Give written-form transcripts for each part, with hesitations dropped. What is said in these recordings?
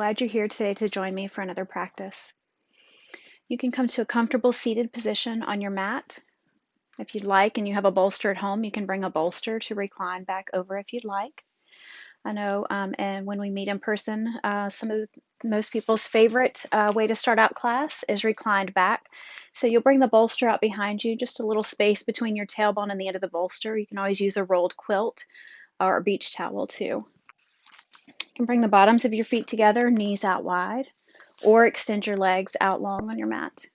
glad you're here today to join me for another practice. You can come to a comfortable seated position on your mat. If you'd like, and you have a bolster at home, you can bring a bolster to recline back over if you'd like. I know, and when we meet in person, most people's favorite way to start out class is reclined back. So you'll bring the bolster out behind you, just a little space between your tailbone and the end of the bolster. You can always use a rolled quilt or a beach towel too. You can bring the bottoms of your feet together, knees out wide, or extend your legs out long on your mat.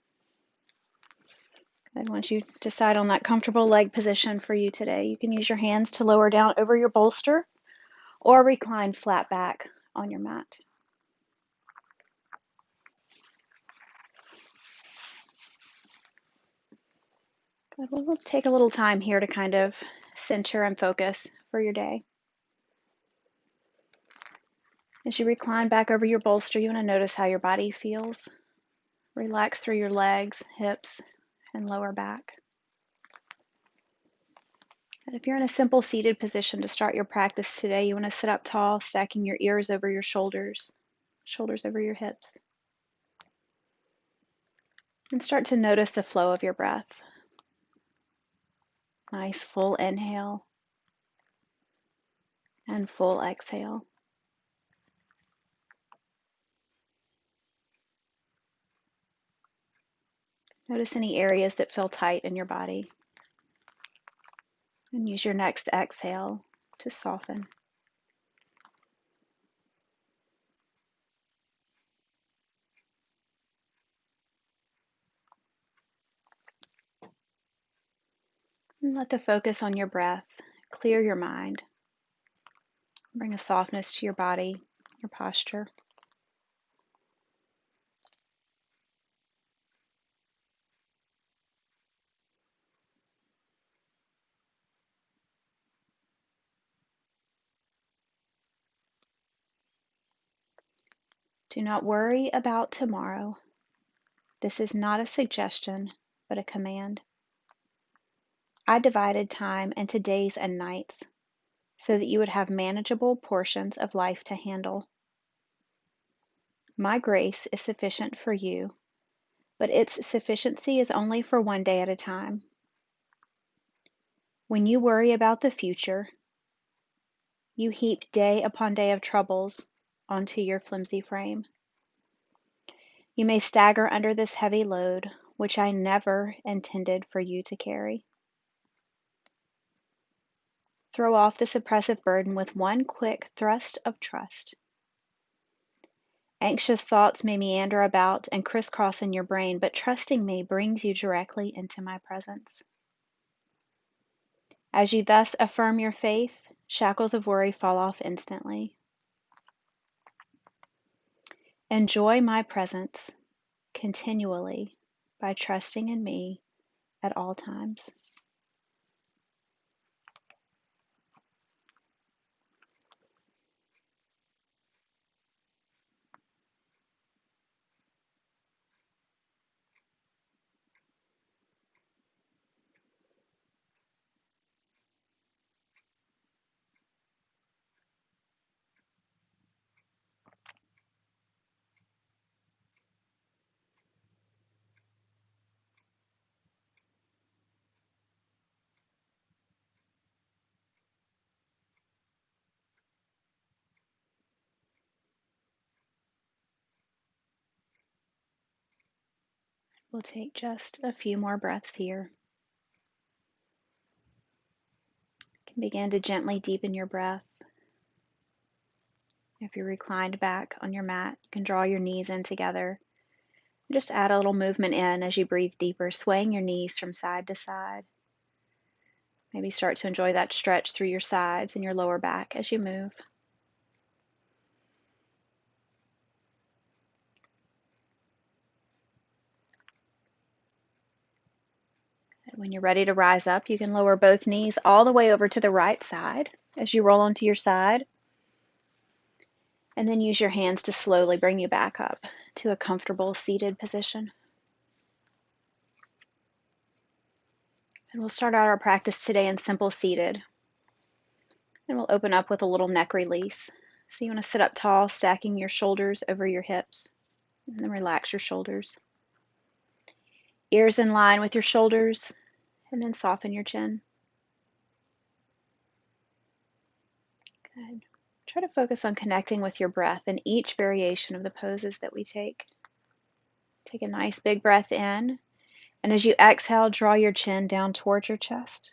And once you decide on that comfortable leg position for you today, you can use your hands to lower down over your bolster or recline flat back on your mat. Good. We'll take a little time here to kind of center and focus for your day. As you recline back over your bolster, you want to notice how your body feels. Relax through your legs, hips, and lower back. And if you're in a simple seated position to start your practice today, you want to sit up tall, stacking your ears over your shoulders over your hips. And start to notice the flow of your breath. Nice full inhale and full exhale. Notice any areas that feel tight in your body. And use your next exhale to soften. And let the focus on your breath clear your mind. Bring a softness to your body, your posture. Do not worry about tomorrow. This is not a suggestion, but a command. I divided time into days and nights so that you would have manageable portions of life to handle. My grace is sufficient for you, but its sufficiency is only for one day at a time. When you worry about the future, you heap day upon day of troubles onto your flimsy frame. You may stagger under this heavy load, which I never intended for you to carry. Throw off this oppressive burden with one quick thrust of trust. Anxious thoughts may meander about and crisscross in your brain, but trusting me brings you directly into my presence. As you thus affirm your faith, shackles of worry fall off instantly. Enjoy my presence continually by trusting in me at all times. We'll take just a few more breaths here. You can begin to gently deepen your breath. If you're reclined back on your mat, you can draw your knees in together. Just add a little movement in as you breathe deeper, swaying your knees from side to side. Maybe start to enjoy that stretch through your sides and your lower back as you move. And when you're ready to rise up, you can lower both knees all the way over to the right side as you roll onto your side. And then use your hands to slowly bring you back up to a comfortable seated position. And we'll start out our practice today in simple seated. And we'll open up with a little neck release. So you want to sit up tall, stacking your shoulders over your hips, and then relax your shoulders. Ears in line with your shoulders, and then soften your chin. Good. Try to focus on connecting with your breath in each variation of the poses that we take. Take a nice big breath in, and as you exhale, draw your chin down towards your chest.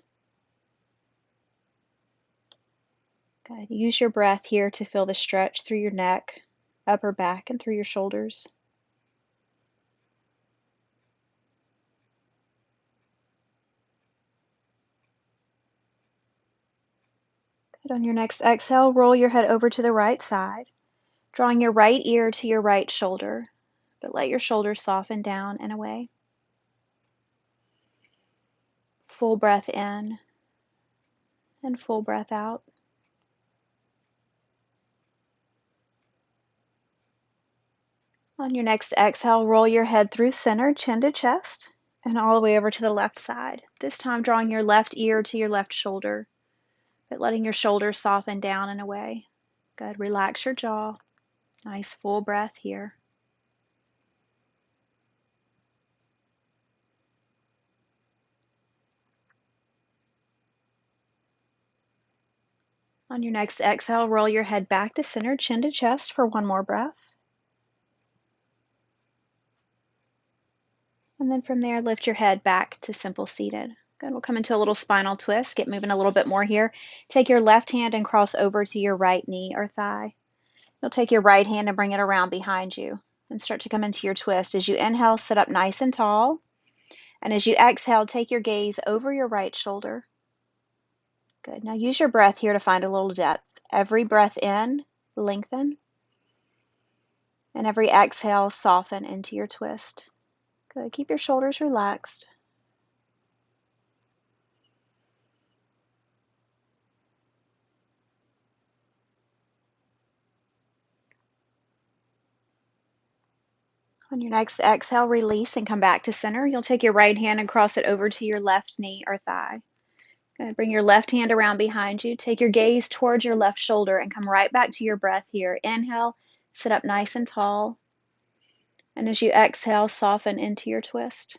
Good. Use your breath here to feel the stretch through your neck, upper back, and through your shoulders. Good. On your next exhale, roll your head over to the right side, drawing your right ear to your right shoulder, but let your shoulders soften down and away. Full breath in and full breath out. On your next exhale, roll your head through center, chin to chest, and all the way over to the left side. This time drawing your left ear to your left shoulder, but letting your shoulders soften down and away. Good. Relax your jaw. Nice full breath here. On your next exhale, roll your head back to center, chin to chest for one more breath. And then from there, lift your head back to simple seated. Good. We'll come into a little spinal twist. Get moving a little bit more here. Take your left hand and cross over to your right knee or thigh. You'll take your right hand and bring it around behind you and start to come into your twist. As you inhale, sit up nice and tall. And as you exhale, take your gaze over your right shoulder. Good. Now use your breath here to find a little depth. Every breath in, lengthen. And every exhale, soften into your twist. Good. Keep your shoulders relaxed. On your next exhale, release and come back to center. You'll take your right hand and cross it over to your left knee or thigh. Good. Bring your left hand around behind you. Take your gaze towards your left shoulder and come right back to your breath here. Inhale, sit up nice and tall. And as you exhale, soften into your twist.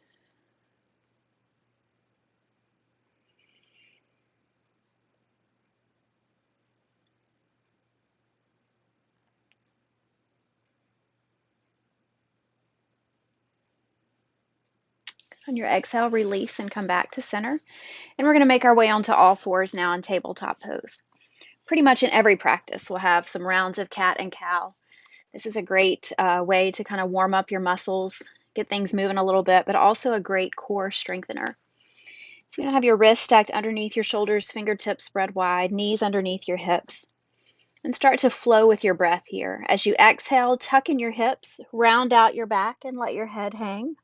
On your exhale, release and come back to center. And we're going to make our way onto all fours now in tabletop pose. Pretty much in every practice, we'll have some rounds of cat and cow. This is a great way to kind of warm up your muscles, get things moving a little bit, but also a great core strengthener. So you're going to have your wrists stacked underneath your shoulders, fingertips spread wide, knees underneath your hips. And start to flow with your breath here. As you exhale, tuck in your hips, round out your back, and let your head hang.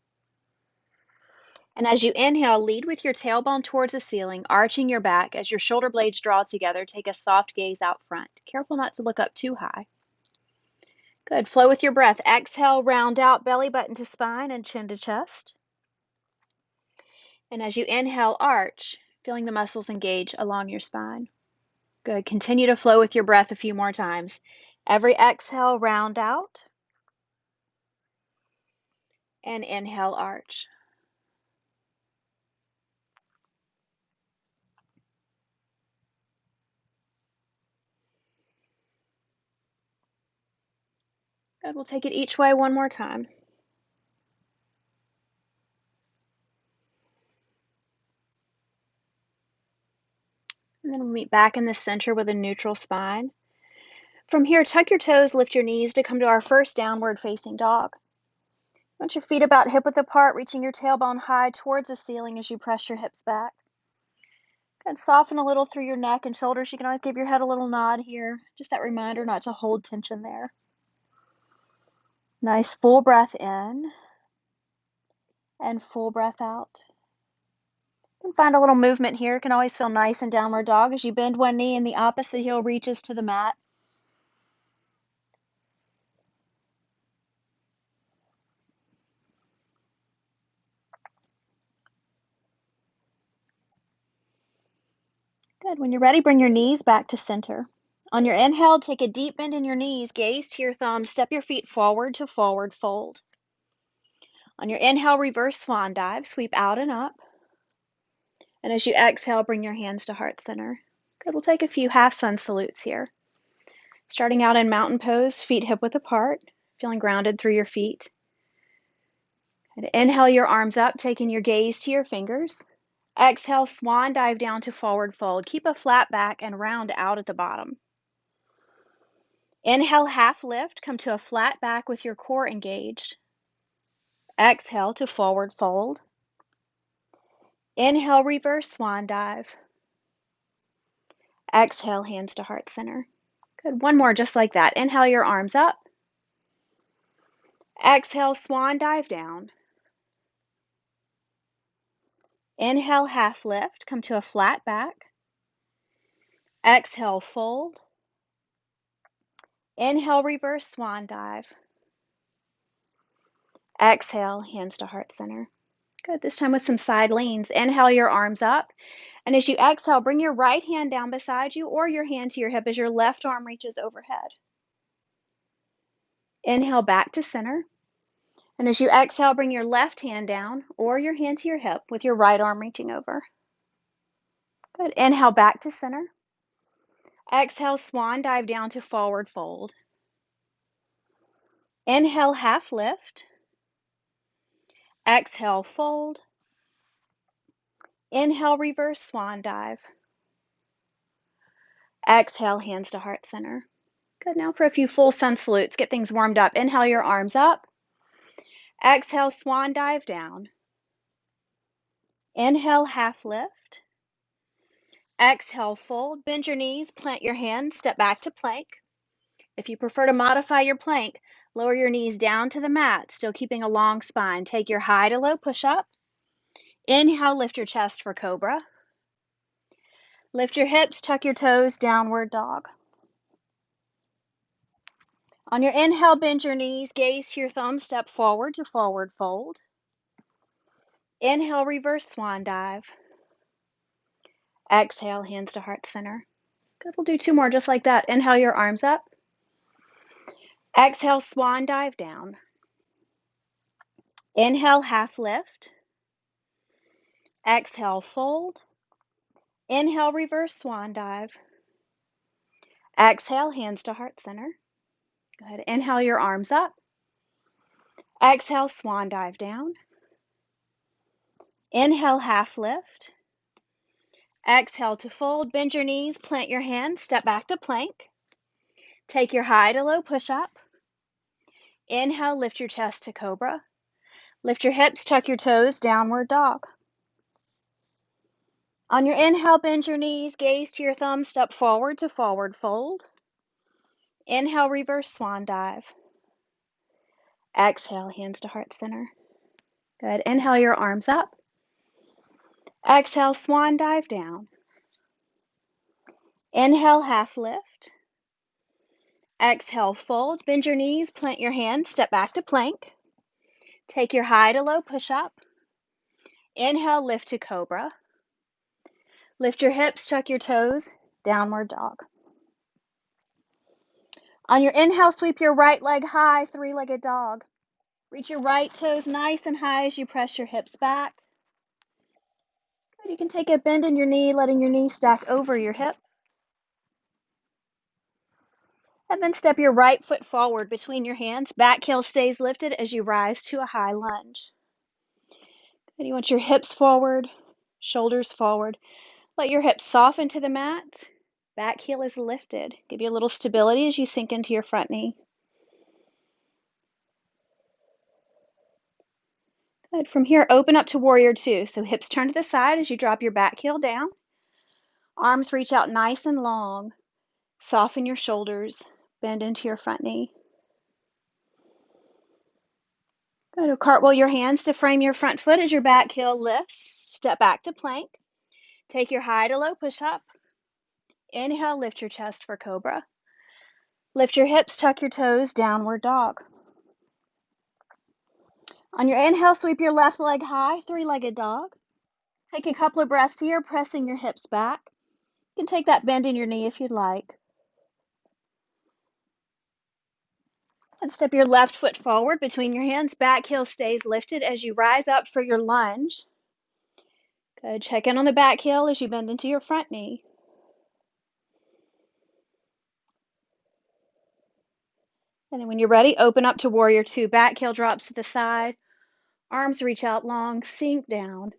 And as you inhale, lead with your tailbone towards the ceiling, arching your back. As your shoulder blades draw together, take a soft gaze out front. Careful not to look up too high. Good. Flow with your breath. Exhale, round out, belly button to spine and chin to chest. And as you inhale, arch, feeling the muscles engage along your spine. Good. Continue to flow with your breath a few more times. Every exhale, round out. And inhale, arch. Good. We'll take it each way one more time. And then we'll meet back in the center with a neutral spine. From here, tuck your toes, lift your knees to come to our first downward facing dog. Want your feet about hip width apart, reaching your tailbone high towards the ceiling as you press your hips back. Good. Soften a little through your neck and shoulders. You can always give your head a little nod here. Just that reminder not to hold tension there. Nice full breath in and full breath out. And find a little movement here. It can always feel nice in downward dog as you bend one knee and the opposite heel reaches to the mat. Good. When you're ready, bring your knees back to center. On your inhale, take a deep bend in your knees, gaze to your thumbs, step your feet forward to forward fold. On your inhale, reverse swan dive, sweep out and up. And as you exhale, bring your hands to heart center. Good, we'll take a few half sun salutes here. Starting out in mountain pose, feet hip width apart, feeling grounded through your feet. And inhale your arms up, taking your gaze to your fingers. Exhale, swan dive down to forward fold. Keep a flat back and round out at the bottom. Inhale, half lift, come to a flat back with your core engaged. Exhale to forward fold. Inhale, reverse swan dive. Exhale, hands to heart center. Good, one more just like that. Inhale your arms up. Exhale, swan dive down. Inhale, half lift, come to a flat back. Exhale, fold. Inhale, reverse swan dive. Exhale, hands to heart center. Good, this time with some side leans. Inhale your arms up. And as you exhale, bring your right hand down beside you or your hand to your hip as your left arm reaches overhead. Inhale back to center. And as you exhale, bring your left hand down or your hand to your hip with your right arm reaching over. Good. Inhale back to center. Exhale, swan dive down to forward fold. Inhale, half lift. Exhale, fold. Inhale, reverse swan dive. Exhale, hands to heart center. Good. Now for a few full sun salutes. Get things warmed up. Inhale your arms up. Exhale, swan dive down. Inhale, half lift. Exhale, fold. Bend your knees, plant your hands, step back to plank. If you prefer to modify your plank, lower your knees down to the mat, still keeping a long spine. Take your high to low push-up. Inhale, lift your chest for cobra. Lift your hips, tuck your toes, downward dog. On your inhale, bend your knees, gaze to your thumbs, step forward to forward fold. Inhale, reverse swan dive. Exhale, hands to heart center. Good, we'll do two more just like that. Inhale your arms up. Exhale, swan dive down. Inhale, half lift. Exhale, fold. Inhale, reverse swan dive. Exhale, hands to heart center. Good. Inhale your arms up. Exhale, swan dive down. Inhale, half lift. Exhale to fold. Bend your knees, plant your hands, step back to plank. Take your high to low push-up. Inhale, lift your chest to cobra. Lift your hips, tuck your toes, downward dog. On your inhale, bend your knees, gaze to your thumbs, step forward to forward fold. Inhale, reverse swan dive. Exhale, hands to heart center. Good. Inhale your arms up. Exhale, swan dive down. Inhale, half lift. Exhale, fold. Bend your knees, plant your hands, step back to plank. Take your high to low push-up. Inhale, lift to cobra. Lift your hips, tuck your toes, downward dog. On your inhale, sweep your right leg high, three-legged dog. Reach your right toes nice and high as you press your hips back. Good. You can take a bend in your knee, letting your knee stack over your hip. And then step your right foot forward between your hands. Back heel stays lifted as you rise to a high lunge. And you want your hips forward, shoulders forward. Let your hips soften to the mat. Back heel is lifted. Give you a little stability as you sink into your front knee. Good. From here, open up to warrior two. So hips turn to the side as you drop your back heel down. Arms reach out nice and long. Soften your shoulders. Bend into your front knee. Good. Cartwheel your hands to frame your front foot as your back heel lifts. Step back to plank. Take your high to low push-up. Inhale, lift your chest for cobra. Lift your hips, tuck your toes, downward dog. On your inhale, sweep your left leg high, three-legged dog. Take a couple of breaths here, pressing your hips back. You can take that bend in your knee if you'd like. And step your left foot forward between your hands. Back heel stays lifted as you rise up for your lunge. Good. Check in on the back heel as you bend into your front knee. And then when you're ready, open up to warrior two. Back heel drops to the side. Arms reach out long, sink down.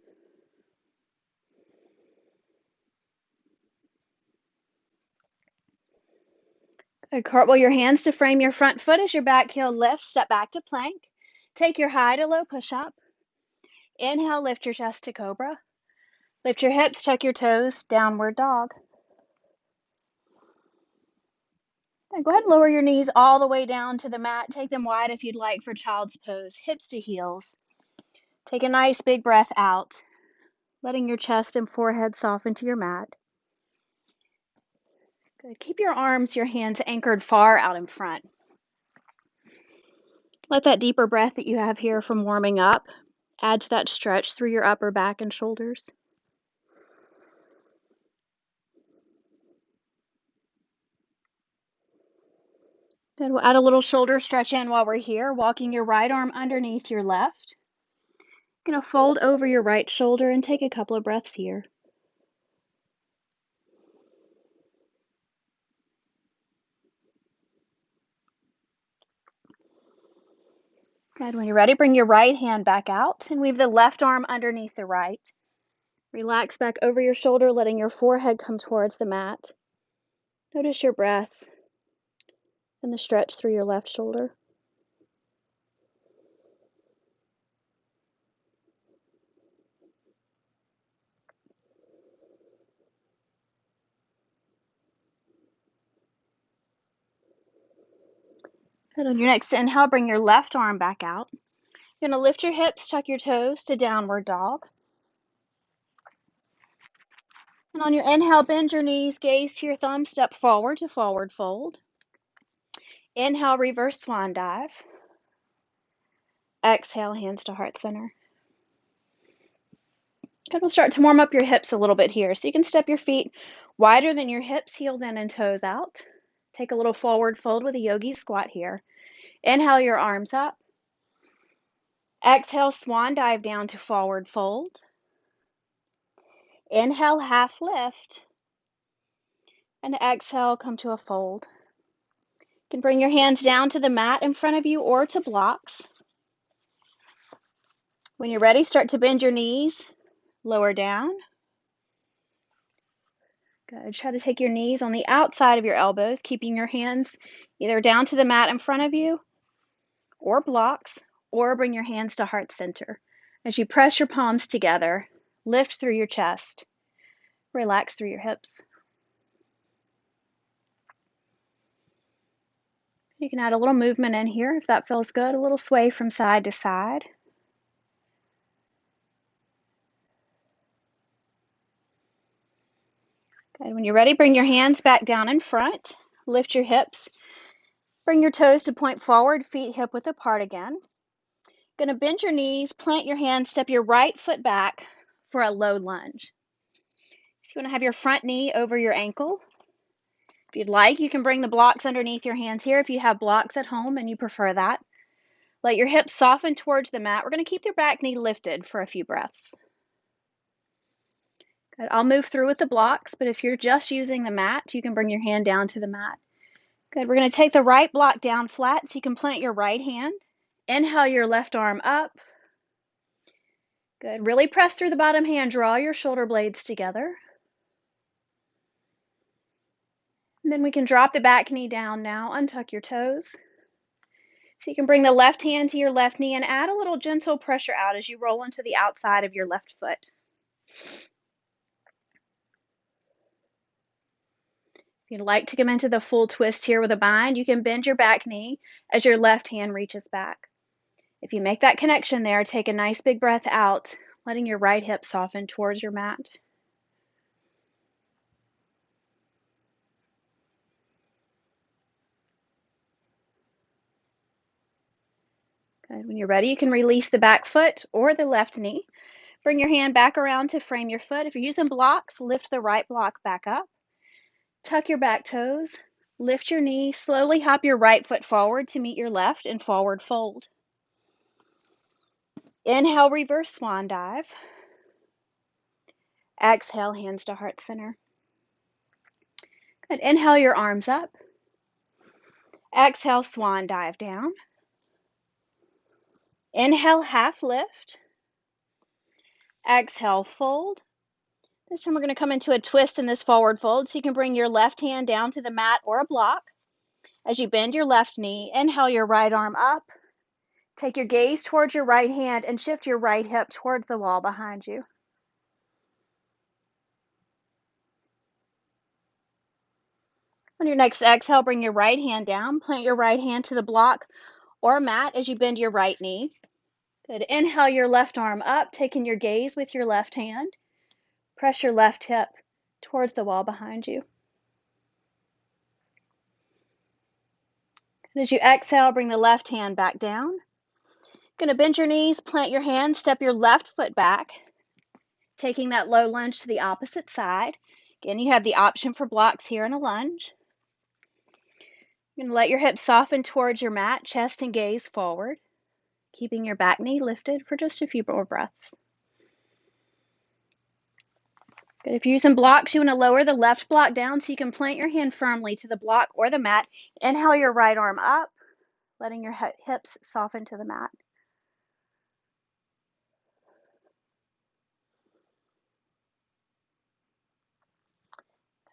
Good. Cartwheel your hands to frame your front foot as your back heel lifts. Step back to plank. Take your high to low push-up. Inhale, lift your chest to cobra. Lift your hips, tuck your toes, downward dog. And go ahead and lower your knees all the way down to the mat. Take them wide if you'd like for child's pose, hips to heels. Take a nice big breath out, letting your chest and forehead soften to your mat. Good. Keep your arms, your hands anchored far out in front. Let that deeper breath that you have here from warming up add to that stretch through your upper back and shoulders. Then we'll add a little shoulder stretch in while we're here, walking your right arm underneath your left. You're going to fold over your right shoulder and take a couple of breaths here. Good. When you're ready, bring your right hand back out and weave the left arm underneath the right. Relax back over your shoulder, letting your forehead come towards the mat. Notice your breath and the stretch through your left shoulder. Good. On your next inhale, bring your left arm back out. You're going to lift your hips, tuck your toes to downward dog. And on your inhale, bend your knees, gaze to your thumb, step forward to forward fold. Inhale, reverse swan dive. Exhale, hands to heart center. Good. We'll start to warm up your hips a little bit here. So you can step your feet wider than your hips, heels in and toes out. Take a little forward fold with a yogi squat here. Inhale your arms up. Exhale, swan dive down to forward fold. Inhale, half lift. And exhale, come to a fold. You can bring your hands down to the mat in front of you or to blocks. When you're ready, start to bend your knees, lower down. Good. Try to take your knees on the outside of your elbows, keeping your hands either down to the mat in front of you or blocks, or bring your hands to heart center. As you press your palms together, lift through your chest, relax through your hips. You can add a little movement in here if that feels good, a little sway from side to side. Good. When you're ready, bring your hands back down in front, lift your hips, bring your toes to point forward, feet hip width apart again. Going to bend your knees, plant your hands, step your right foot back for a low lunge. So you want to have your front knee over your ankle. If you'd like, you can bring the blocks underneath your hands here if you have blocks at home and you prefer that. Let your hips soften towards the mat. We're going to keep your back knee lifted for a few breaths. Good. I'll move through with the blocks, but if you're just using the mat, you can bring your hand down to the mat. Good. We're going to take the right block down flat so you can plant your right hand. Inhale your left arm up. Good. Really press through the bottom hand. Draw your shoulder blades together. And then we can drop the back knee down now. Untuck your toes. So you can bring the left hand to your left knee and add a little gentle pressure out as you roll into the outside of your left foot. If you'd like to come into the full twist here with a bind, you can bend your back knee as your left hand reaches back. If you make that connection there, take a nice big breath out, letting your right hip soften towards your mat. Good. When you're ready, you can release the back foot or the left knee. Bring your hand back around to frame your foot. If you're using blocks, lift the right block back up. Tuck your back toes. Lift your knee, slowly hop your right foot forward to meet your left and forward fold. Inhale, reverse swan dive. Exhale, hands to heart center. Good. Inhale your arms up. Exhale, swan dive down. Inhale, half lift. Exhale, fold. This time we're going to come into a twist in this forward fold, so you can bring your left hand down to the mat or a block. As you bend your left knee, inhale your right arm up. Take your gaze towards your right hand and shift your right hip towards the wall behind you. On your next exhale, bring your right hand down. Plant your right hand to the block or mat as you bend your right knee. Good. Inhale your left arm up, taking your gaze with your left hand. Press your left hip towards the wall behind you. And as you exhale, bring the left hand back down. Going to bend your knees, plant your hands, step your left foot back, taking that low lunge to the opposite side. Again, you have the option for blocks here in a lunge. You're going to let your hips soften towards your mat, chest and gaze forward, keeping your back knee lifted for just a few more breaths. Good. If you're using blocks, you want to lower the left block down so you can plant your hand firmly to the block or the mat. Inhale your right arm up, letting your hips soften to the mat.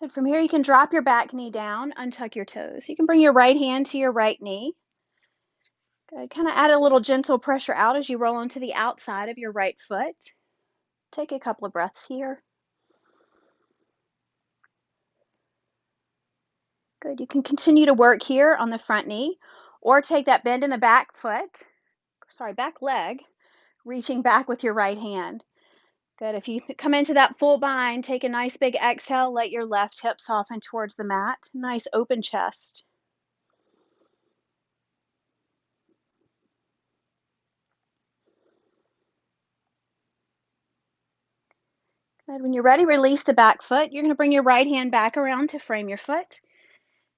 Good. From here, you can drop your back knee down, untuck your toes. You can bring your right hand to your right knee. Good. Kind of add a little gentle pressure out as you roll onto the outside of your right foot. Take a couple of breaths here. Good. You can continue to work here on the front knee or take that bend in the back leg, reaching back with your right hand. Good. If you come into that full bind, take a nice big exhale, let your left hip soften towards the mat. Nice open chest. Good. When you're ready, release the back foot. You're going to bring your right hand back around to frame your foot.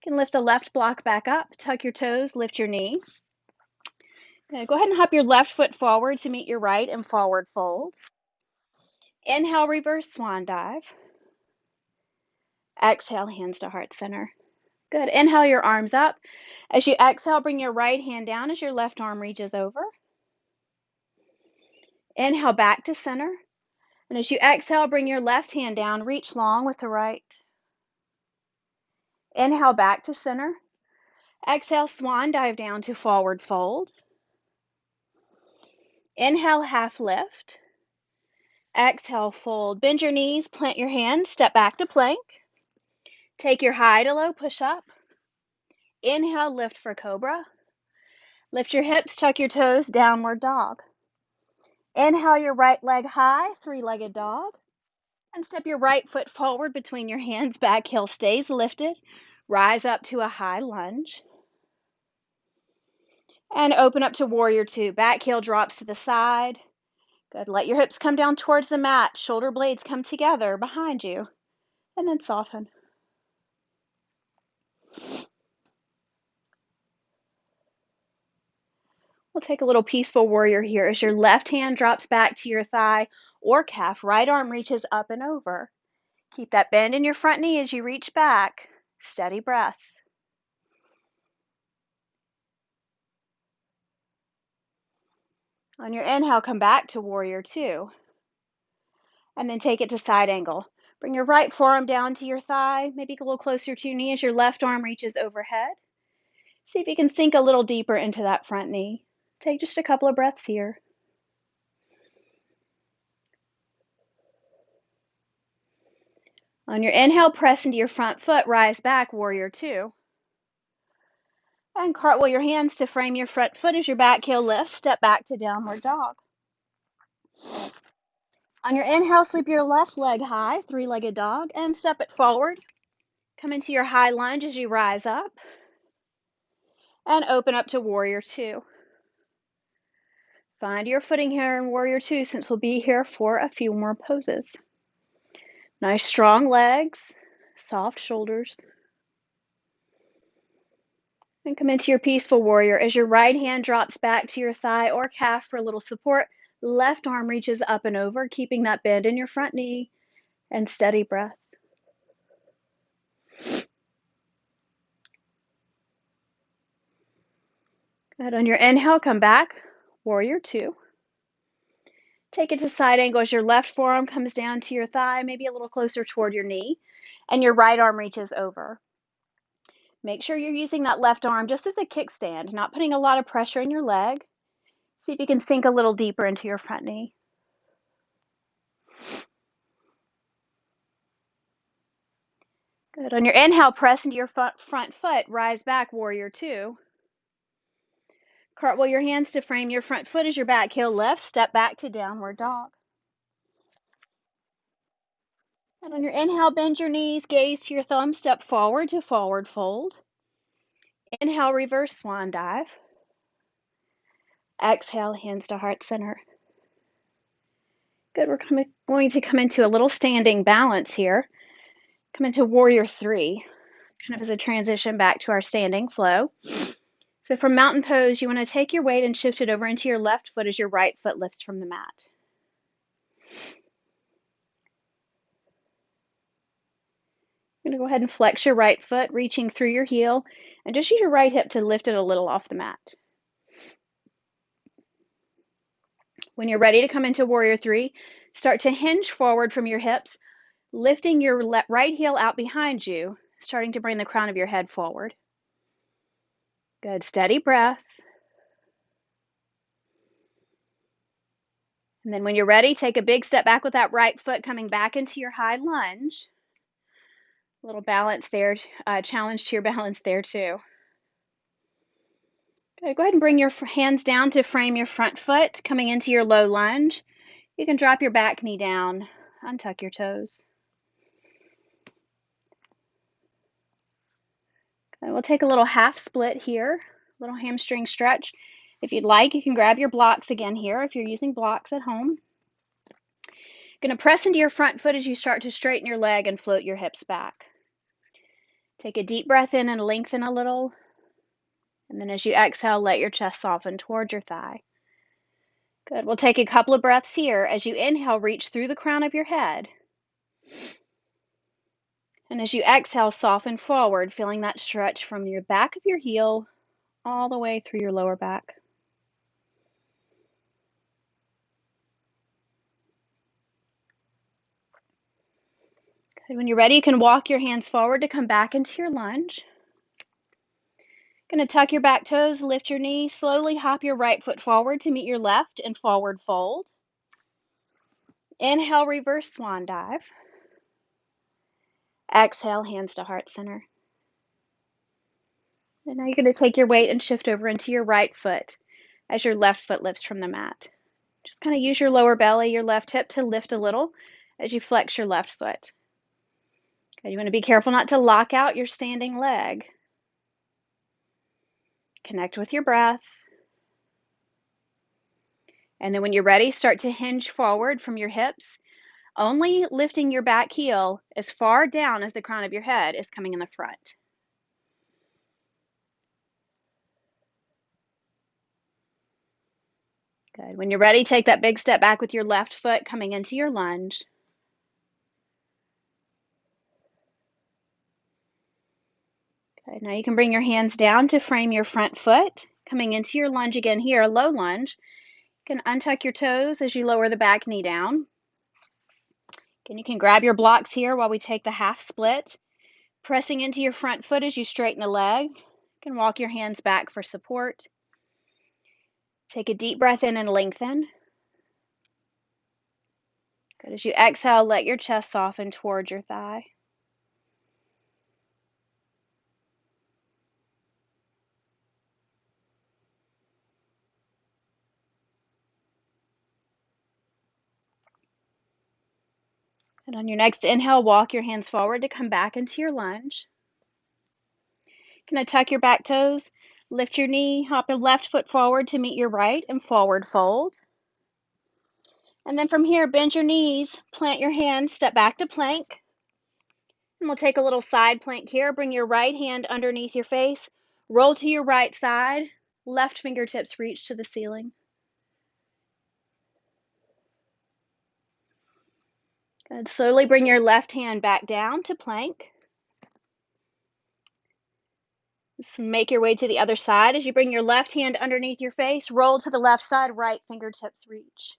You can lift the left block back up, tuck your toes, lift your knee. Good. Go ahead and hop your left foot forward to meet your right and forward fold. Inhale, reverse swan dive. Exhale, hands to heart center. Good. Inhale your arms up. As you exhale, bring your right hand down as your left arm reaches over. Inhale back to center. And as you exhale, bring your left hand down, reach long with the right. Inhale back to center. Exhale, swan dive down to forward fold. Inhale, half lift. Exhale, fold. Bend your knees, plant your hands, step back to plank. Take your high to low push up. Inhale, lift for cobra. Lift your hips, tuck your toes, downward dog. Inhale your right leg high, three-legged dog. And step your right foot forward between your hands, back heel stays lifted. Rise up to a high lunge. And open up to warrior two. Back heel drops to the side. Good. Let your hips come down towards the mat. Shoulder blades come together behind you. And then soften. We'll take a little peaceful warrior here as your left hand drops back to your thigh or calf. Right arm reaches up and over. Keep that bend in your front knee as you reach back. Steady breath. On your inhale, come back to warrior two. And then take it to side angle. Bring your right forearm down to your thigh, maybe a little closer to your knee as your left arm reaches overhead. See if you can sink a little deeper into that front knee. Take just a couple of breaths here. On your inhale, press into your front foot, rise back, warrior two. And cartwheel your hands to frame your front foot as your back heel lifts, step back to downward dog. On your inhale, sweep your left leg high, three-legged dog, and step it forward. Come into your high lunge as you rise up. And open up to warrior two. Find your footing here in warrior two since we'll be here for a few more poses. Nice strong legs, soft shoulders. And come into your peaceful warrior. As your right hand drops back to your thigh or calf for a little support, left arm reaches up and over, keeping that bend in your front knee, and steady breath. Good. On your inhale, come back, warrior two. Take it to side angle as your left forearm comes down to your thigh, maybe a little closer toward your knee, and your right arm reaches over. Make sure you're using that left arm just as a kickstand, not putting a lot of pressure in your leg. See if you can sink a little deeper into your front knee. Good. On your inhale, press into your front foot, rise back, warrior two. Cartwheel your hands to frame your front foot as your back heel lifts, step back to downward dog. And on your inhale, bend your knees, gaze to your thumb, step forward to forward fold. Inhale, reverse swan dive. Exhale, hands to heart center. Good, we're going to come into a little standing balance here. Come into warrior three, kind of as a transition back to our standing flow. So from mountain pose, you want to take your weight and shift it over into your left foot as your right foot lifts from the mat. You're going to go ahead and flex your right foot, reaching through your heel, and just use your right hip to lift it a little off the mat. When you're ready to come into warrior three, start to hinge forward from your hips, lifting your right heel out behind you, starting to bring the crown of your head forward. Good, steady breath. And then when you're ready, take a big step back with that right foot coming back into your high lunge. A little balance there, challenge to your balance there too. Okay, go ahead and bring your hands down to frame your front foot, coming into your low lunge. You can drop your back knee down, untuck your toes. Okay, we'll take a little half split here, little hamstring stretch. If you'd like, you can grab your blocks again here if you're using blocks at home. Going to press into your front foot as you start to straighten your leg and float your hips back. Take a deep breath in and lengthen a little. And then as you exhale, let your chest soften toward your thigh. Good. We'll take a couple of breaths here. As you inhale, reach through the crown of your head. And as you exhale, soften forward, feeling that stretch from your back of your heel all the way through your lower back. Good. When you're ready, you can walk your hands forward to come back into your lunge. Going to tuck your back toes, lift your knee, slowly hop your right foot forward to meet your left and forward fold. Inhale, reverse swan dive. Exhale, hands to heart center. And now you're going to take your weight and shift over into your right foot as your left foot lifts from the mat. Just kind of use your lower belly, your left hip to lift a little as you flex your left foot. Okay, you want to be careful not to lock out your standing leg. Connect with your breath. And then when you're ready, start to hinge forward from your hips, only lifting your back heel as far down as the crown of your head is coming in the front. Good. When you're ready, take that big step back with your left foot coming into your lunge. Okay, now you can bring your hands down to frame your front foot, coming into your lunge again here, a low lunge. You can untuck your toes as you lower the back knee down. Again, you can grab your blocks here while we take the half split, pressing into your front foot as you straighten the leg. You can walk your hands back for support. Take a deep breath in and lengthen. Good. As you exhale, let your chest soften towards your thigh. And on your next inhale, walk your hands forward to come back into your lunge. Gonna tuck your back toes, lift your knee, hop your left foot forward to meet your right and forward fold. And then from here, bend your knees, plant your hands, step back to plank. And we'll take a little side plank here. Bring your right hand underneath your face, Roll to your right side. Left fingertips reach to the ceiling. Good. Slowly bring your left hand back down to plank. Just make your way to the other side. As you bring your left hand underneath your face, roll to the left side, right fingertips reach.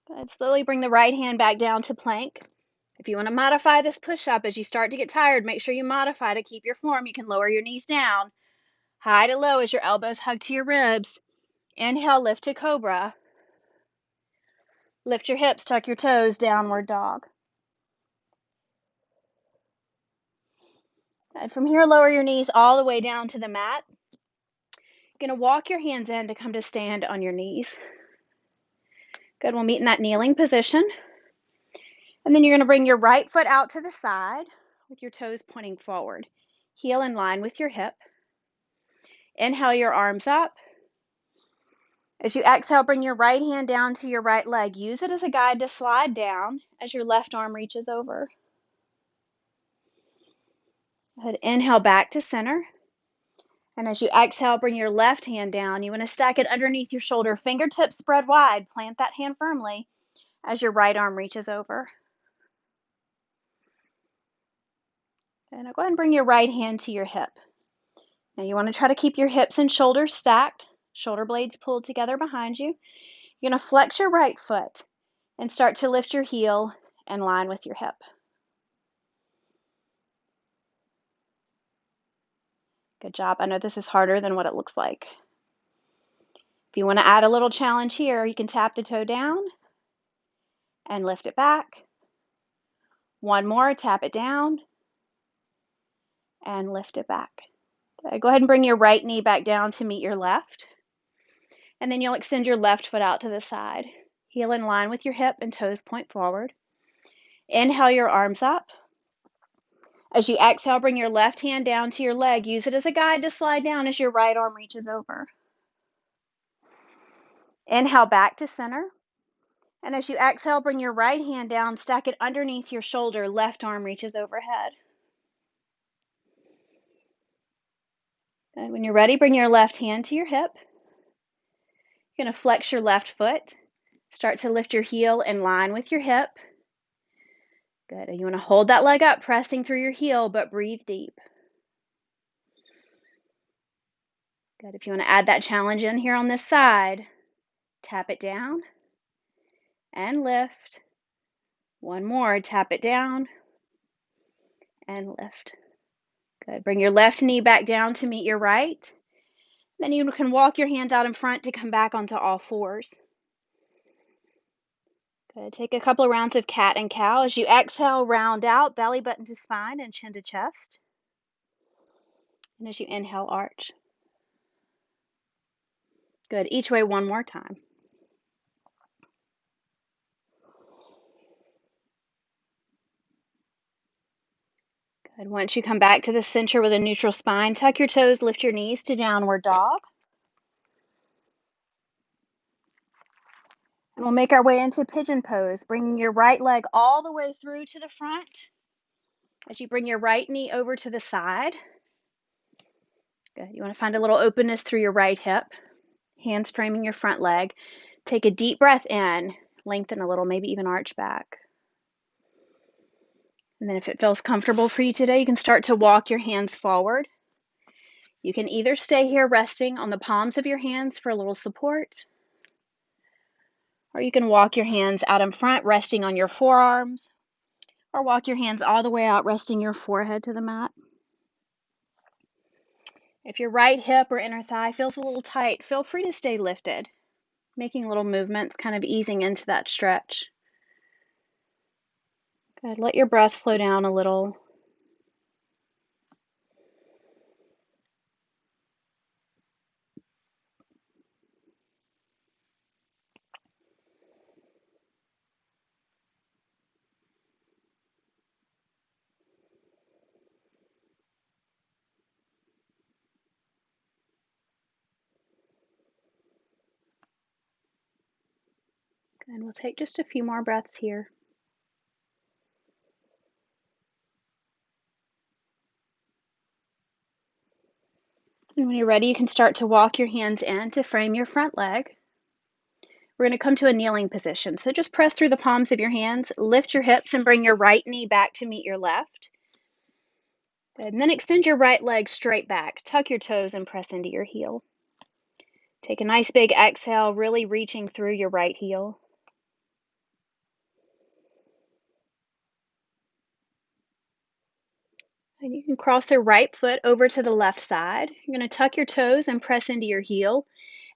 Good. Slowly bring the right hand back down to plank. If you want to modify this push-up as you start to get tired, make sure you modify to keep your form. You can lower your knees down. High to low as your elbows hug to your ribs. Inhale, lift to cobra. Lift your hips, tuck your toes, downward dog. And from here, lower your knees all the way down to the mat. You're going to walk your hands in to come to stand on your knees. Good, we'll meet in that kneeling position. And then you're going to bring your right foot out to the side with your toes pointing forward. Heel in line with your hip. Inhale your arms up. As you exhale, bring your right hand down to your right leg. Use it as a guide to slide down as your left arm reaches over. Go ahead, inhale back to center. And as you exhale, bring your left hand down. You want to stack it underneath your shoulder. Fingertips spread wide. Plant that hand firmly as your right arm reaches over. And now go ahead and bring your right hand to your hip. Now you want to try to keep your hips and shoulders stacked, shoulder blades pulled together behind you. You're going to flex your right foot and start to lift your heel in line with your hip. Good job. I know this is harder than what it looks like. If you want to add a little challenge here, you can tap the toe down and lift it back. One more, tap it down and lift it back. Okay, go ahead and bring your right knee back down to meet your left. And then you'll extend your left foot out to the side. Heel in line with your hip and toes point forward. Inhale your arms up. As you exhale, bring your left hand down to your leg. Use it as a guide to slide down as your right arm reaches over. Inhale back to center. And as you exhale, bring your right hand down, stack it underneath your shoulder. Left arm reaches overhead. And when you're ready, bring your left hand to your hip. You're going to flex your left foot. Start to lift your heel in line with your hip. Good. And you want to hold that leg up, pressing through your heel, but breathe deep. Good. If you want to add that challenge in here on this side, tap it down and lift. One more, tap it down and lift. Good. Bring your left knee back down to meet your right. Then you can walk your hands out in front to come back onto all fours. Good. Take a couple of rounds of cat and cow. As you exhale, round out, belly button to spine and chin to chest. And as you inhale, arch. Good. Each way one more time. Good. Once you come back to the center with a neutral spine, tuck your toes, lift your knees to downward dog. And we'll make our way into pigeon pose, bringing your right leg all the way through to the front. As you bring your right knee over to the side. Good. You want to find a little openness through your right hip. Hands framing your front leg. Take a deep breath in, lengthen a little, maybe even arch back. And then if it feels comfortable for you today, you can start to walk your hands forward. You can either stay here resting on the palms of your hands for a little support, or you can walk your hands out in front, resting on your forearms, or walk your hands all the way out, resting your forehead to the mat. If your right hip or inner thigh feels a little tight, feel free to stay lifted, making little movements, kind of easing into that stretch. Good. Let your breath slow down a little. And we'll take just a few more breaths here. And when you're ready, you can start to walk your hands in to frame your front leg. We're going to come to a kneeling position. So just press through the palms of your hands, lift your hips, and bring your right knee back to meet your left. And then extend your right leg straight back. Tuck your toes and press into your heel. Take a nice big exhale, really reaching through your right heel. And you can cross your right foot over to the left side. You're going to tuck your toes and press into your heel.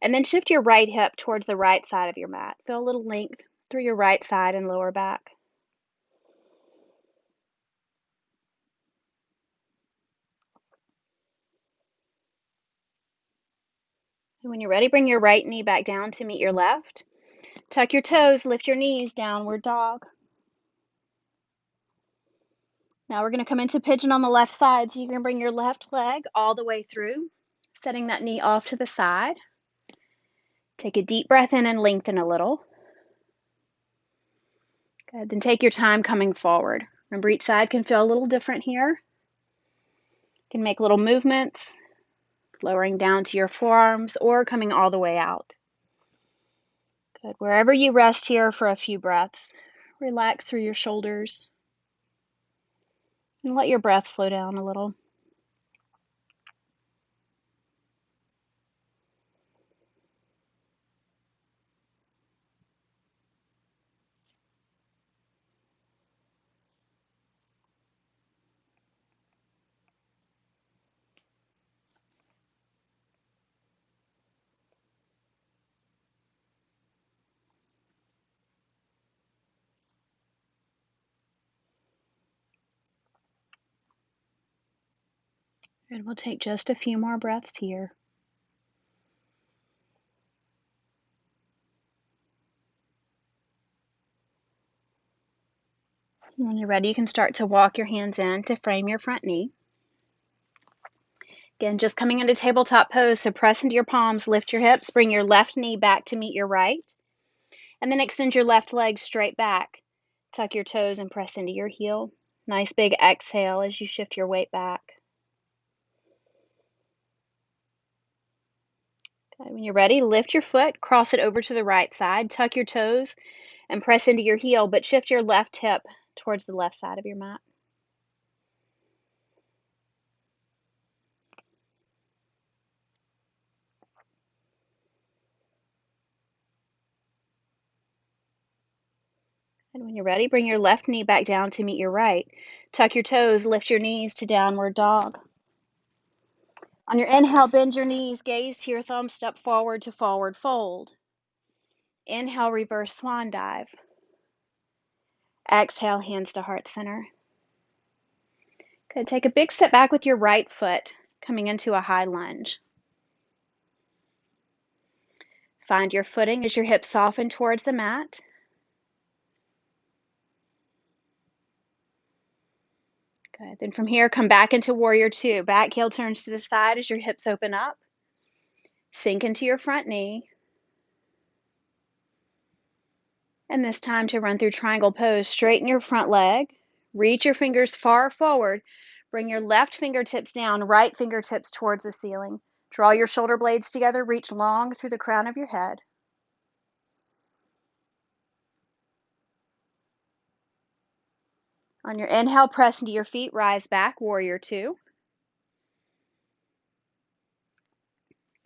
And then shift your right hip towards the right side of your mat. Feel a little length through your right side and lower back. And when you're ready, bring your right knee back down to meet your left. Tuck your toes, lift your knees, downward dog. Now we're going to come into pigeon on the left side, so you can bring your left leg all the way through, setting that knee off to the side. Take a deep breath in and lengthen a little. Good. Then take your time coming forward. Remember, each side can feel a little different here. You can make little movements, lowering down to your forearms or coming all the way out. Good. Wherever you rest here for a few breaths, relax through your shoulders and let your breath slow down a little. And we'll take just a few more breaths here. When you're ready, you can start to walk your hands in to frame your front knee. Again, just coming into tabletop pose, so press into your palms, lift your hips, bring your left knee back to meet your right, and then extend your left leg straight back. Tuck your toes and press into your heel. Nice big exhale as you shift your weight back. Okay, when you're ready, lift your foot, cross it over to the right side, tuck your toes, and press into your heel, but shift your left hip towards the left side of your mat. And when you're ready, bring your left knee back down to meet your right. Tuck your toes, lift your knees to downward dog. On your inhale, bend your knees, gaze to your thumb, step forward to forward fold. Inhale, reverse swan dive. Exhale, hands to heart center. Good. Take a big step back with your right foot, coming into a high lunge. Find your footing as your hips soften towards the mat. Good. Then from here, come back into warrior two. Back heel turns to the side as your hips open up. Sink into your front knee. And this time to run through triangle pose. Straighten your front leg. Reach your fingers far forward. Bring your left fingertips down, right fingertips towards the ceiling. Draw your shoulder blades together. Reach long through the crown of your head. On your inhale, press into your feet. Rise back, warrior two.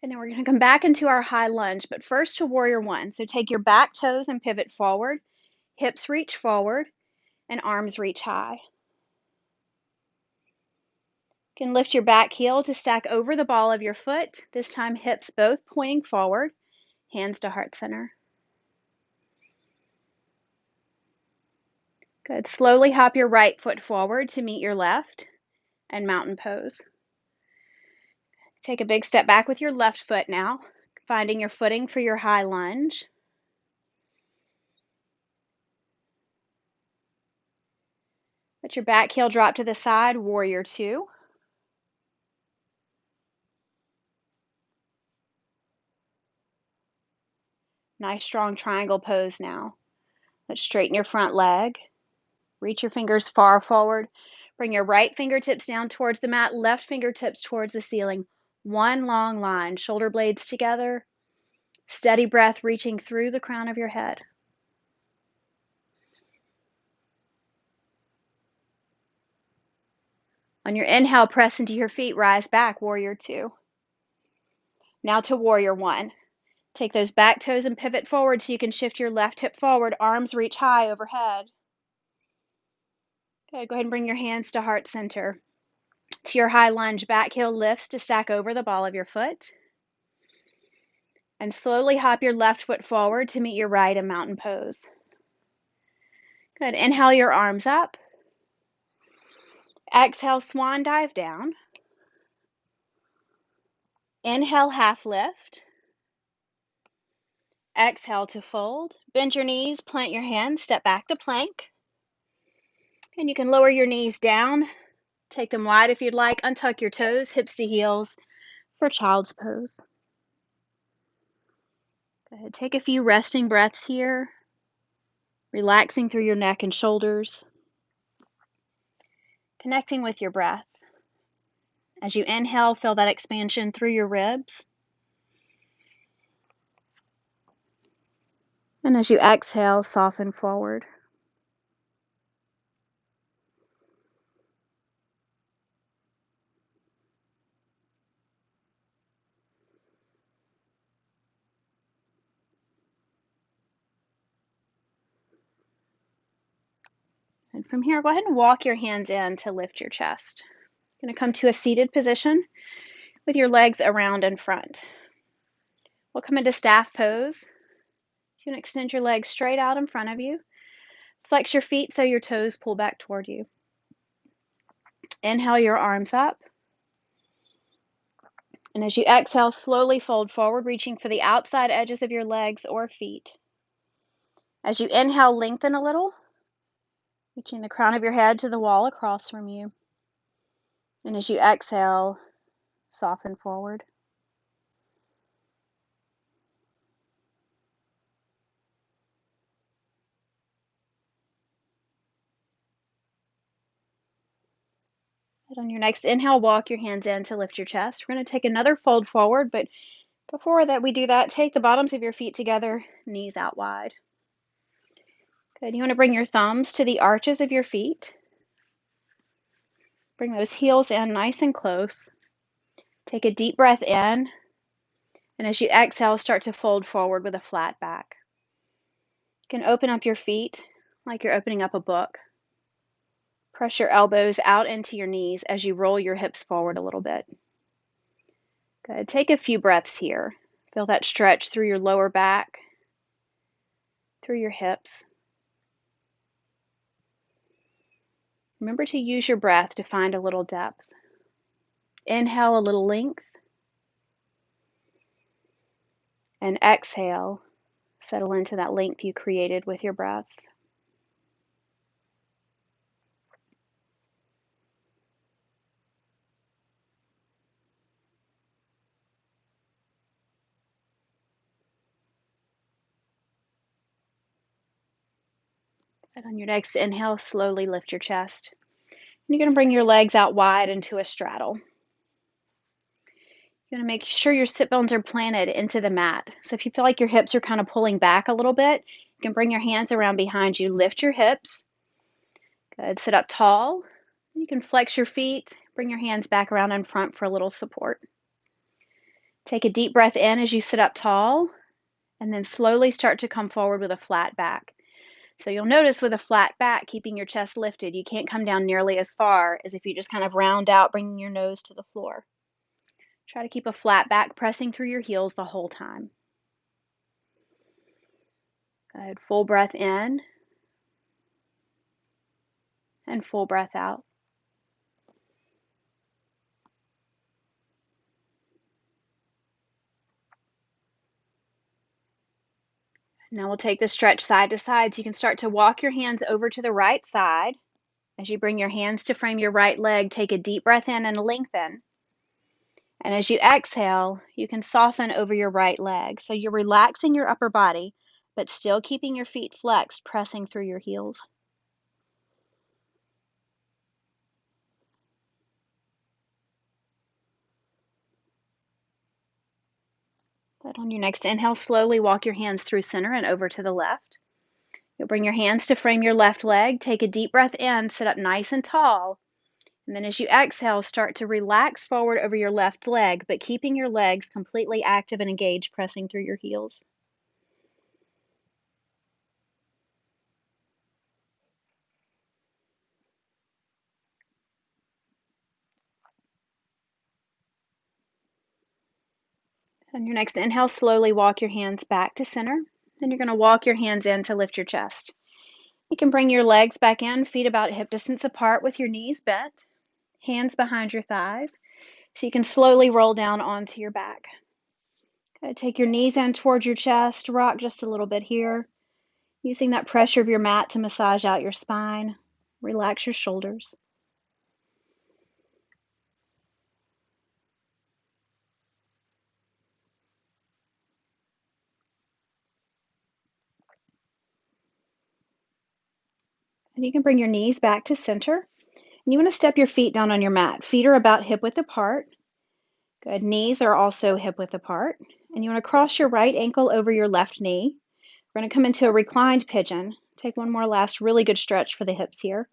And then we're going to come back into our high lunge, but first to warrior one. So take your back toes and pivot forward. Hips reach forward and arms reach high. You can lift your back heel to stack over the ball of your foot. This time hips both pointing forward, hands to heart center. Good. Slowly hop your right foot forward to meet your left and mountain pose. Take a big step back with your left foot now, finding your footing for your high lunge. Let your back heel drop to the side, warrior two. Nice strong triangle pose now. Let's straighten your front leg. Reach your fingers far forward. Bring your right fingertips down towards the mat, left fingertips towards the ceiling. One long line, shoulder blades together. Steady breath reaching through the crown of your head. On your inhale, press into your feet, rise back, warrior two. Now to warrior one. Take those back toes and pivot forward so you can shift your left hip forward, arms reach high overhead. Okay, go ahead and bring your hands to heart center. To your high lunge, back heel lifts to stack over the ball of your foot. And slowly hop your left foot forward to meet your right in mountain pose. Good. Inhale your arms up. Exhale, swan dive down. Inhale, half lift. Exhale to fold. Bend your knees, plant your hands, step back to plank. And you can lower your knees down. Take them wide if you'd like. Untuck your toes, hips to heels for child's pose. Go ahead, take a few resting breaths here. Relaxing through your neck and shoulders. Connecting with your breath. As you inhale, feel that expansion through your ribs. And as you exhale, soften forward. And from here, go ahead and walk your hands in to lift your chest. You're going to come to a seated position with your legs around in front. We'll come into staff pose. You can extend your legs straight out in front of you. Flex your feet so your toes pull back toward you. Inhale your arms up. And as you exhale, slowly fold forward, reaching for the outside edges of your legs or feet. As you inhale, lengthen a little, reaching the crown of your head to the wall across from you. And as you exhale, soften forward. And on your next inhale, walk your hands in to lift your chest. We're going to take another fold forward, but before that we do that, take the bottoms of your feet together, knees out wide. Good. You want to bring your thumbs to the arches of your feet. Bring those heels in nice and close. Take a deep breath in, and as you exhale, start to fold forward with a flat back. You can open up your feet like you're opening up a book. Press your elbows out into your knees as you roll your hips forward a little bit. Good. Take a few breaths here. Feel that stretch through your lower back, through your hips. Remember to use your breath to find a little depth. Inhale a little length, and exhale. Settle into that length you created with your breath. And on your next inhale, slowly lift your chest. And you're going to bring your legs out wide into a straddle. You're going to make sure your sit bones are planted into the mat. So if you feel like your hips are kind of pulling back a little bit, you can bring your hands around behind you. Lift your hips. Good. Sit up tall. You can flex your feet. Bring your hands back around in front for a little support. Take a deep breath in as you sit up tall, and then slowly start to come forward with a flat back. So you'll notice with a flat back, keeping your chest lifted, you can't come down nearly as far as if you just kind of round out, bringing your nose to the floor. Try to keep a flat back, pressing through your heels the whole time. Good. Full breath in and full breath out. Now we'll take the stretch side to side. So you can start to walk your hands over to the right side. As you bring your hands to frame your right leg, take a deep breath in and lengthen. And as you exhale, you can soften over your right leg. So you're relaxing your upper body, but still keeping your feet flexed, pressing through your heels. Good. On your next inhale, slowly walk your hands through center and over to the left. You'll bring your hands to frame your left leg. Take a deep breath in, sit up nice and tall. And then as you exhale, start to relax forward over your left leg, but keeping your legs completely active and engaged, pressing through your heels. On your next inhale, slowly walk your hands back to center. Then you're going to walk your hands in to lift your chest. You can bring your legs back in, feet about hip distance apart with your knees bent, hands behind your thighs. So you can slowly roll down onto your back. Okay, take your knees in towards your chest, rock just a little bit here, using that pressure of your mat to massage out your spine. Relax your shoulders. And you can bring your knees back to center. And you want to step your feet down on your mat. Feet are about hip width apart. Good. Knees are also hip width apart. And you want to cross your right ankle over your left knee. We're going to come into a reclined pigeon. Take one more last really good stretch for the hips here.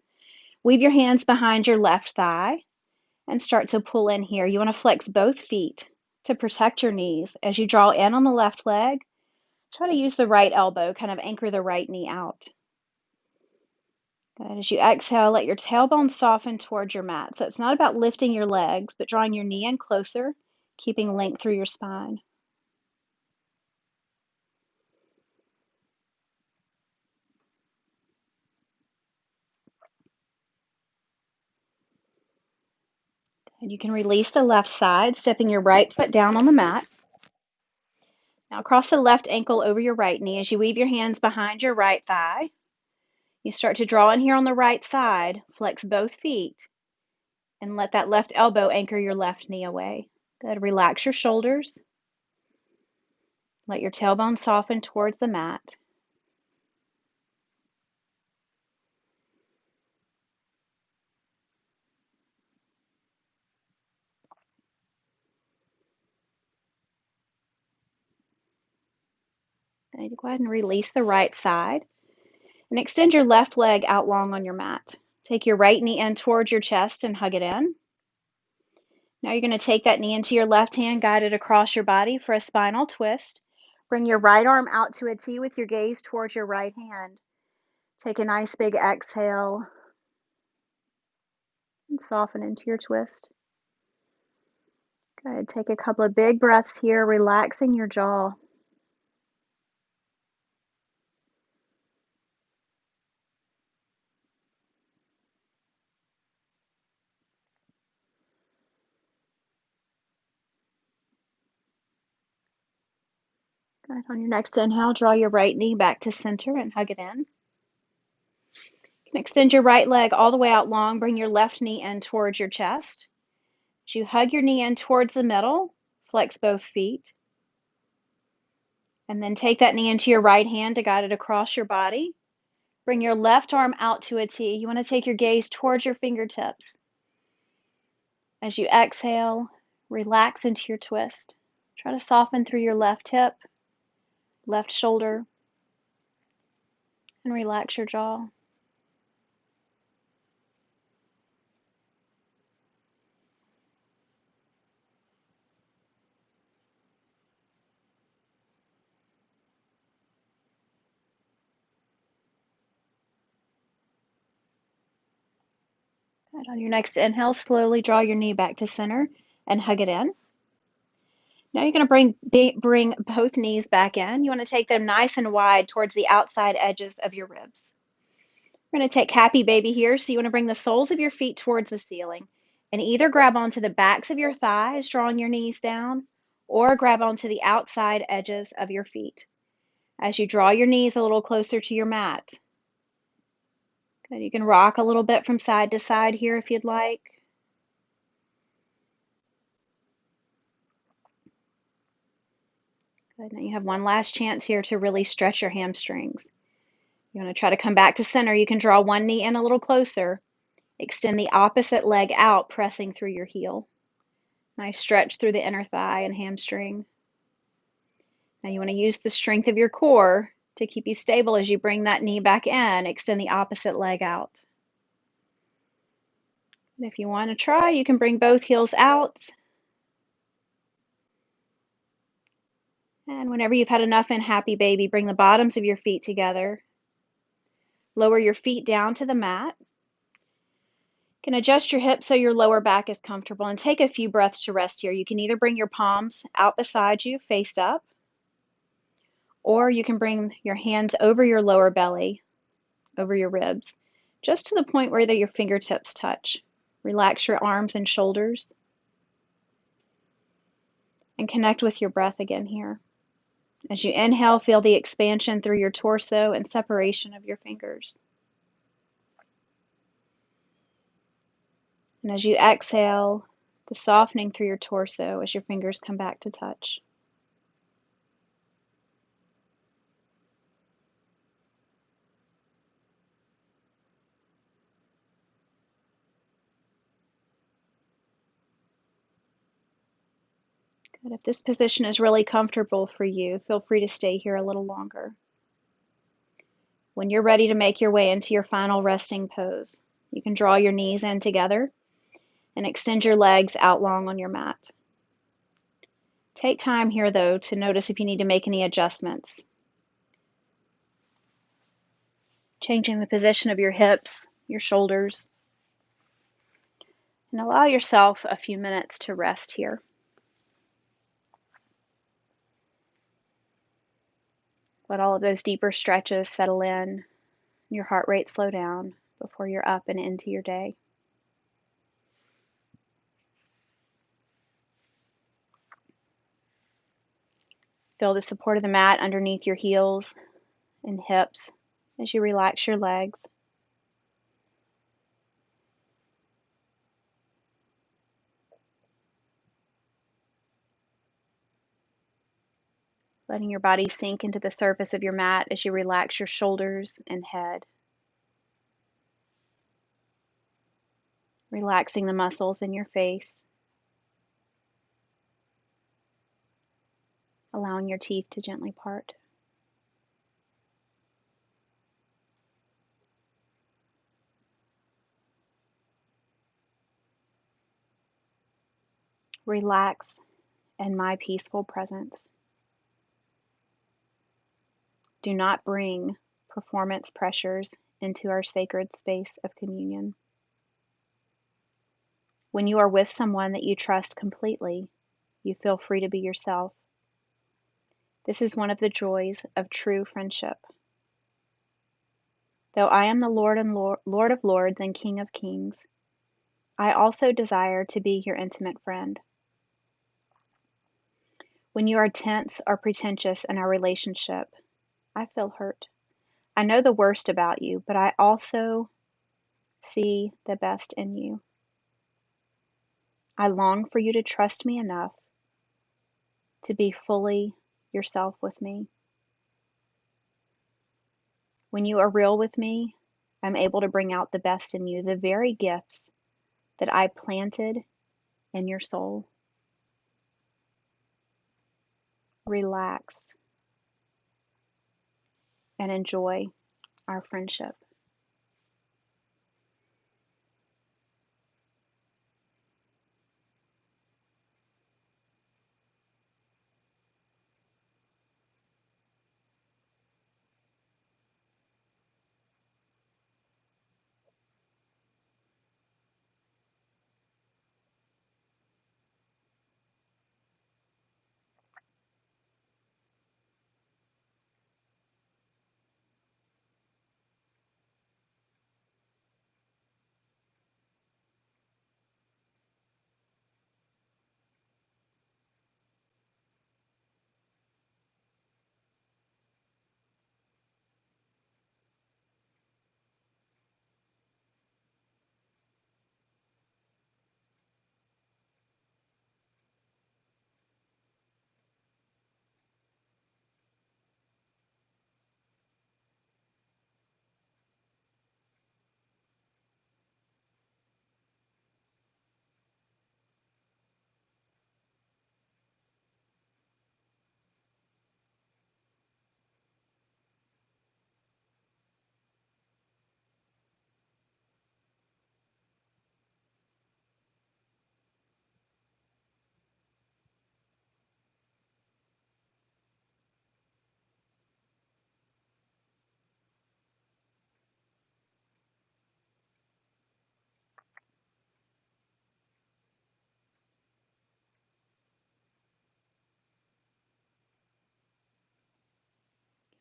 Weave your hands behind your left thigh and start to pull in here. You want to flex both feet to protect your knees. As you draw in on the left leg, try to use the right elbow, kind of anchor the right knee out. Good. As you exhale, let your tailbone soften towards your mat. So it's not about lifting your legs, but drawing your knee in closer, keeping length through your spine. And you can release the left side, stepping your right foot down on the mat. Now cross the left ankle over your right knee as you weave your hands behind your right thigh. You start to draw in here on the right side, flex both feet, and let that left elbow anchor your left knee away. Good. Relax your shoulders. Let your tailbone soften towards the mat. And go ahead and release the right side. And extend your left leg out long on your mat. Take your right knee in towards your chest and hug it in. Now you're going to take that knee into your left hand, guide it across your body for a spinal twist. Bring your right arm out to a T with your gaze towards your right hand. Take a nice big exhale and soften into your twist. Good. Take a couple of big breaths here, relaxing your jaw. Good. On your next inhale, draw your right knee back to center and hug it in. You can extend your right leg all the way out long. Bring your left knee in towards your chest. As you hug your knee in towards the middle, flex both feet. And then take that knee into your right hand to guide it across your body. Bring your left arm out to a T. You want to take your gaze towards your fingertips. As you exhale, relax into your twist. Try to soften through your left hip, left shoulder, and relax your jaw. Good. On your next inhale, slowly draw your knee back to center and hug it in. Now you're going to bring both knees back in. You want to take them nice and wide towards the outside edges of your ribs. We're going to take happy baby here. So you want to bring the soles of your feet towards the ceiling and either grab onto the backs of your thighs, drawing your knees down, or grab onto the outside edges of your feet. As you draw your knees a little closer to your mat. Good. You can rock a little bit from side to side here if you'd like. Good. Now you have one last chance here to really stretch your hamstrings. You want to try to come back to center. You can draw one knee in a little closer. Extend the opposite leg out, pressing through your heel. Nice stretch through the inner thigh and hamstring. Now you want to use the strength of your core to keep you stable as you bring that knee back in. Extend the opposite leg out. And if you want to try, you can bring both heels out. And whenever you've had enough in Happy Baby, bring the bottoms of your feet together. Lower your feet down to the mat. You can adjust your hips so your lower back is comfortable and take a few breaths to rest here. You can either bring your palms out beside you, faced up, or you can bring your hands over your lower belly, over your ribs, just to the point where your fingertips touch. Relax your arms and shoulders and connect with your breath again here. As you inhale, feel the expansion through your torso and separation of your fingers. And as you exhale, the softening through your torso as your fingers come back to touch. Good. If this position is really comfortable for you, feel free to stay here a little longer. When you're ready to make your way into your final resting pose, you can draw your knees in together and extend your legs out long on your mat. Take time here, though, to notice if you need to make any adjustments. Changing the position of your hips, your shoulders, and allow yourself a few minutes to rest here. Let all of those deeper stretches settle in, your heart rate slow down before you're up and into your day. Feel the support of the mat underneath your heels and hips as you relax your legs. Letting your body sink into the surface of your mat as you relax your shoulders and head. Relaxing the muscles in your face. Allowing your teeth to gently part. Relax in my peaceful presence. Do not bring performance pressures into our sacred space of communion. When you are with someone that you trust completely, you feel free to be yourself. This is one of the joys of true friendship. Though I am the Lord of Lords and King of Kings, I also desire to be your intimate friend. When you are tense or pretentious in our relationship, I feel hurt. I know the worst about you, but I also see the best in you. I long for you to trust me enough to be fully yourself with me. When you are real with me, I'm able to bring out the best in you, the very gifts that I planted in your soul. Relax and enjoy our friendship.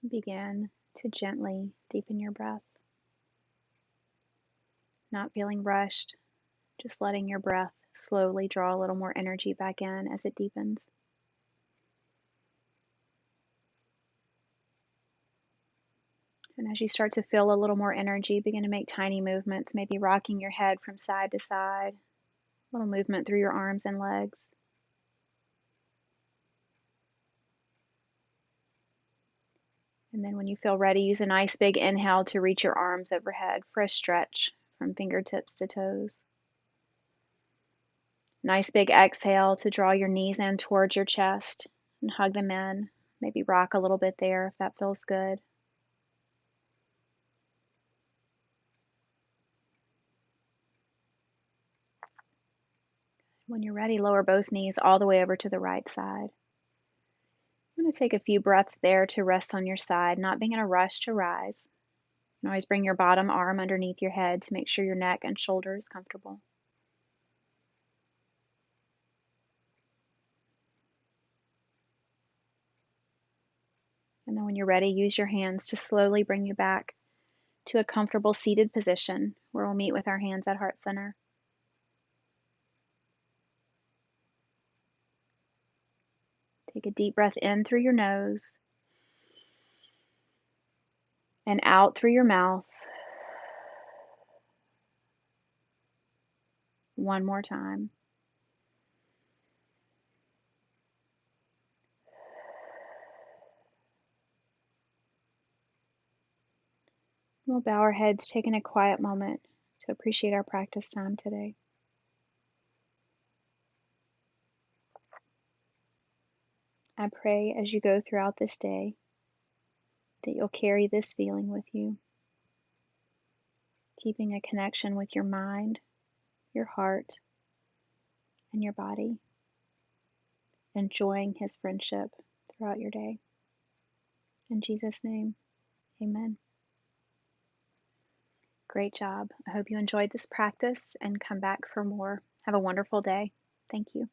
Begin to gently deepen your breath, not feeling rushed, just letting your breath slowly draw a little more energy back in as it deepens. And as you start to feel a little more energy, begin to make tiny movements, maybe rocking your head from side to side, a little movement through your arms and legs. And then when you feel ready, use a nice big inhale to reach your arms overhead for a stretch from fingertips to toes. Nice big exhale to draw your knees in towards your chest and hug them in. Maybe rock a little bit there if that feels good. When you're ready, lower both knees all the way over to the right side. I'm going to take a few breaths there to rest on your side, not being in a rush to rise. You can always bring your bottom arm underneath your head to make sure your neck and shoulder is comfortable. And then when you're ready, use your hands to slowly bring you back to a comfortable seated position where we'll meet with our hands at heart center. Take a deep breath in through your nose and out through your mouth. One more time. We'll bow our heads, taking a quiet moment to appreciate our practice time today. I pray as you go throughout this day that you'll carry this feeling with you, keeping a connection with your mind, your heart, and your body, enjoying His friendship throughout your day. In Jesus' name, amen. Great job. I hope you enjoyed this practice and come back for more. Have a wonderful day. Thank you.